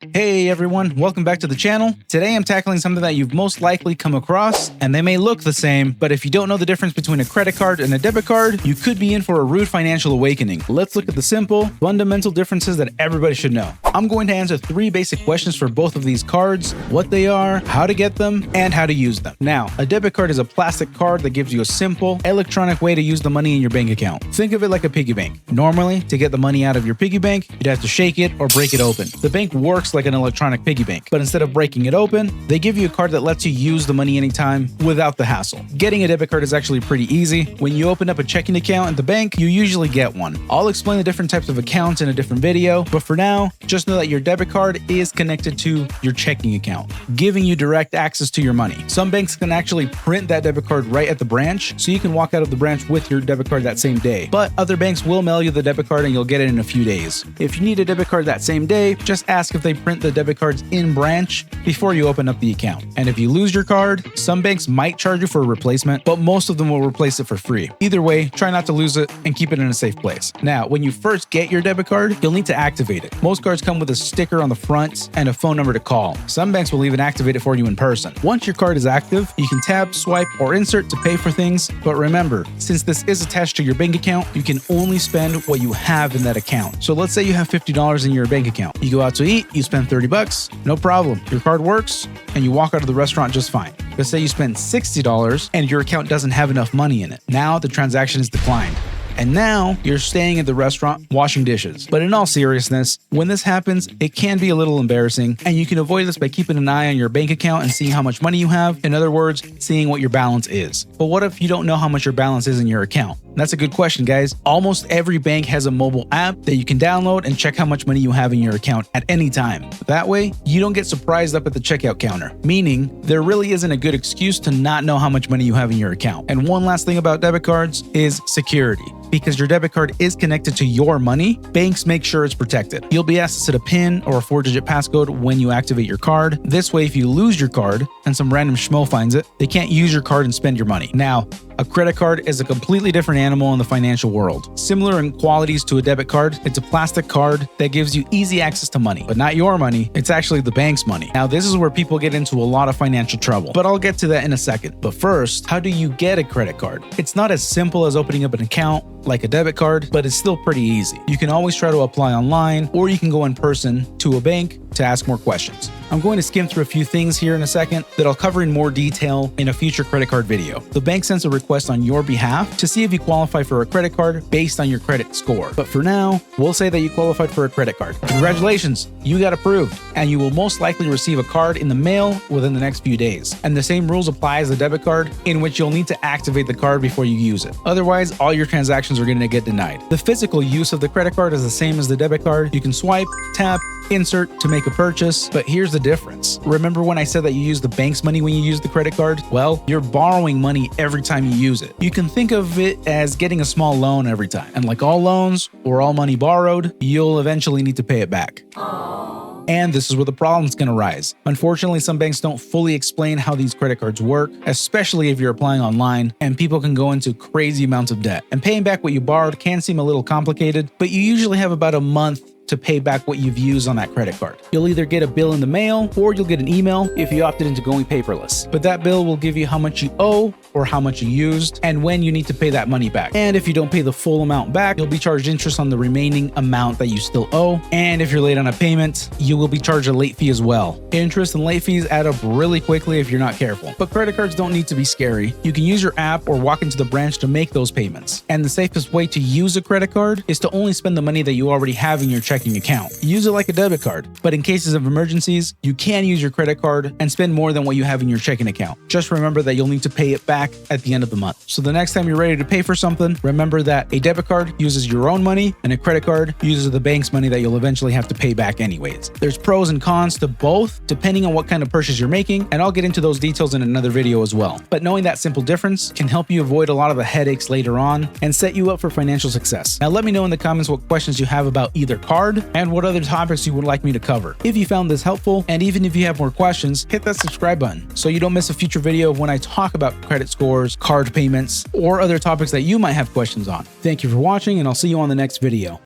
Hey everyone, welcome back to the channel. Today I'm tackling something that you've most likely come across, and they may look the same, but if you don't know the difference between a credit card and a debit card, you could be in for a rude financial awakening. Let's look at the simple, fundamental differences that everybody should know. I'm going to answer 3 basic questions for both of these cards: what they are, how to get them, and how to use them. Now, a debit card is a plastic card that gives you a simple, electronic way to use the money in your bank account. Think of it like a piggy bank. Normally, to get the money out of your piggy bank, you'd have to shake it or break it open. The bank works like an electronic piggy bank, but instead of breaking it open, they give you a card that lets you use the money anytime without the hassle. Getting a debit card is actually pretty easy. When you open up a checking account at the bank, you usually get one. I'll explain the different types of accounts in a different video, but for now, just know that your debit card is connected to your checking account, giving you direct access to your money. Some banks can actually print that debit card right at the branch, so you can walk out of the branch with your debit card that same day. But other banks will mail you the debit card and you'll get it in a few days. If you need a debit card that same day, just ask if they print the debit cards in branch before you open up the account. And if you lose your card, some banks might charge you for a replacement, but most of them will replace it for free. Either way, try not to lose it and keep it in a safe place. Now, when you first get your debit card, you'll need to activate it. Most cards come with a sticker on the front and a phone number to call. Some banks will even activate it for you in person. Once your card is active, you can tap, swipe, or insert to pay for things. But remember, since this is attached to your bank account, you can only spend what you have in that account. So let's say you have $50 in your bank account. You go out to eat, you spend $30, no problem. Your card works and you walk out of the restaurant just fine. Let's say you spend $60 and your account doesn't have enough money in it. Now the transaction is declined. And now you're staying at the restaurant washing dishes. But in all seriousness, when this happens, it can be a little embarrassing, and you can avoid this by keeping an eye on your bank account and seeing how much money you have. In other words, seeing what your balance is. But what if you don't know how much your balance is in your account? That's a good question, guys. Almost every bank has a mobile app that you can download and check how much money you have in your account at any time. That way, you don't get surprised up at the checkout counter, meaning there really isn't a good excuse to not know how much money you have in your account. And one last thing about debit cards is security. Because your debit card is connected to your money, banks make sure it's protected. You'll be asked to set a PIN or a 4-digit passcode when you activate your card. This way, if you lose your card and some random schmo finds it, they can't use your card and spend your money. Now, a credit card is a completely different animal in the financial world. Similar in qualities to a debit card, it's a plastic card that gives you easy access to money, but not your money, it's actually the bank's money. Now, this is where people get into a lot of financial trouble, but I'll get to that in a second. But first, how do you get a credit card? It's not as simple as opening up an account like a debit card, but it's still pretty easy. You can always try to apply online, or you can go in person to a bank to ask more questions. I'm going to skim through a few things here in a second that I'll cover in more detail in a future credit card video. The bank sends a request on your behalf to see if you qualify for a credit card based on your credit score. But for now, we'll say that you qualified for a credit card. Congratulations, you got approved, and you will most likely receive a card in the mail within the next few days. And the same rules apply as the debit card, in which you'll need to activate the card before you use it. Otherwise, all your transactions are going to get denied. The physical use of the credit card is the same as the debit card. You can swipe, tap, insert to make a purchase, but here's the difference. Remember when I said that you use the bank's money when you use the credit card? Well, you're borrowing money every time you use it. You can think of it as getting a small loan every time. And like all loans or all money borrowed, you'll eventually need to pay it back. And this is where the problem's going to rise. Unfortunately, some banks don't fully explain how these credit cards work, especially if you're applying online, and people can go into crazy amounts of debt. And paying back what you borrowed can seem a little complicated, but you usually have about a month to pay back what you've used on that credit card. You'll either get a bill in the mail or you'll get an email if you opted into going paperless. But that bill will give you how much you owe or how much you used and when you need to pay that money back. And if you don't pay the full amount back, you'll be charged interest on the remaining amount that you still owe. And if you're late on a payment, you will be charged a late fee as well. Interest and late fees add up really quickly if you're not careful. But credit cards don't need to be scary. You can use your app or walk into the branch to make those payments. And the safest way to use a credit card is to only spend the money that you already have in your checking account. Use it like a debit card, but in cases of emergencies, you can use your credit card and spend more than what you have in your checking account. Just remember that you'll need to pay it back at the end of the month. So the next time you're ready to pay for something, remember that a debit card uses your own money and a credit card uses the bank's money that you'll eventually have to pay back anyways. There's pros and cons to both depending on what kind of purchase you're making, and I'll get into those details in another video as well. But knowing that simple difference can help you avoid a lot of the headaches later on and set you up for financial success. Now let me know in the comments what questions you have about either card and what other topics you would like me to cover. If you found this helpful, and even if you have more questions, hit that subscribe button so you don't miss a future video when I talk about credit scores, card payments, or other topics that you might have questions on. Thank you for watching, and I'll see you on the next video.